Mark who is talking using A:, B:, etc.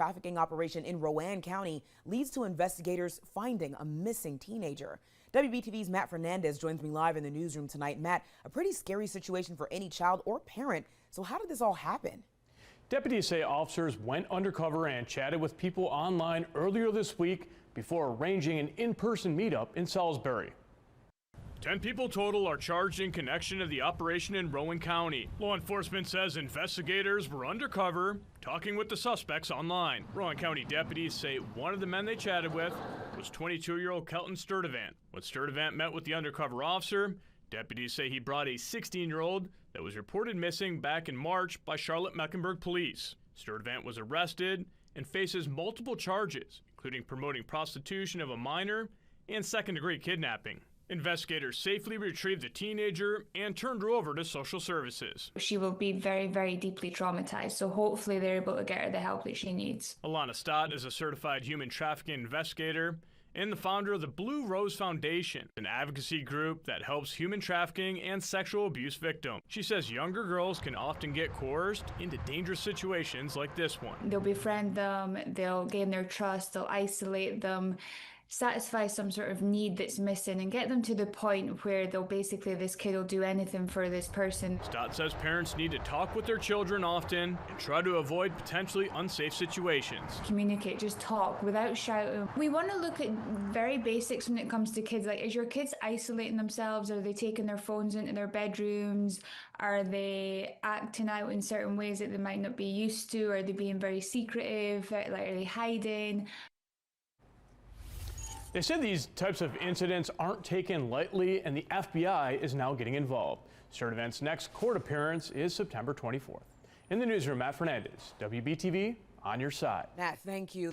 A: Trafficking operation in Rowan County leads to investigators finding a missing teenager. WBTV's Matt Fernandez joins me live in the newsroom tonight. Matt, a pretty scary situation for any child or parent. So how did this all happen?
B: Deputies say officers went undercover and chatted with people online earlier this week before arranging an in-person meetup in Salisbury.
C: 10 people total are charged in connection to the operation in Rowan County. Law enforcement says investigators were undercover, talking with the suspects online. Rowan County deputies say one of the men they chatted with was 22-year-old Kelton Sturdivant. When Sturdivant met with the undercover officer, deputies say he brought a 16-year-old that was reported missing back in March by Charlotte-Mecklenburg police. Sturdivant was arrested and faces multiple charges, including promoting prostitution of a minor and second-degree kidnapping. Investigators safely retrieved the teenager and turned her over to social services.
D: She will be very, very deeply traumatized, so hopefully they're able to get her the help that she needs.
C: Alana Stott is a certified human trafficking investigator and the founder of the Blue Rose Foundation, an advocacy group that helps human trafficking and sexual abuse victims. She says younger girls can often get coerced into dangerous situations like this one.
D: They'll befriend them, they'll gain their trust, they'll isolate them, satisfy some sort of need that's missing and get them to the point where this kid will do anything for this person.
C: Stott says parents need to talk with their children often and try to avoid potentially unsafe situations.
D: Communicate, just talk without shouting. We want to look at very basics when it comes to kids. Like, is your kids isolating themselves? Are they taking their phones into their bedrooms? Are they acting out in certain ways that they might not be used to? Are they being very secretive? Like, are they hiding?
B: They said these types of incidents aren't taken lightly, and the FBI is now getting involved. Sturdivant's next court appearance is September 24th. In the newsroom, Matt Fernandez, WBTV, on your side.
A: Matt, thank you.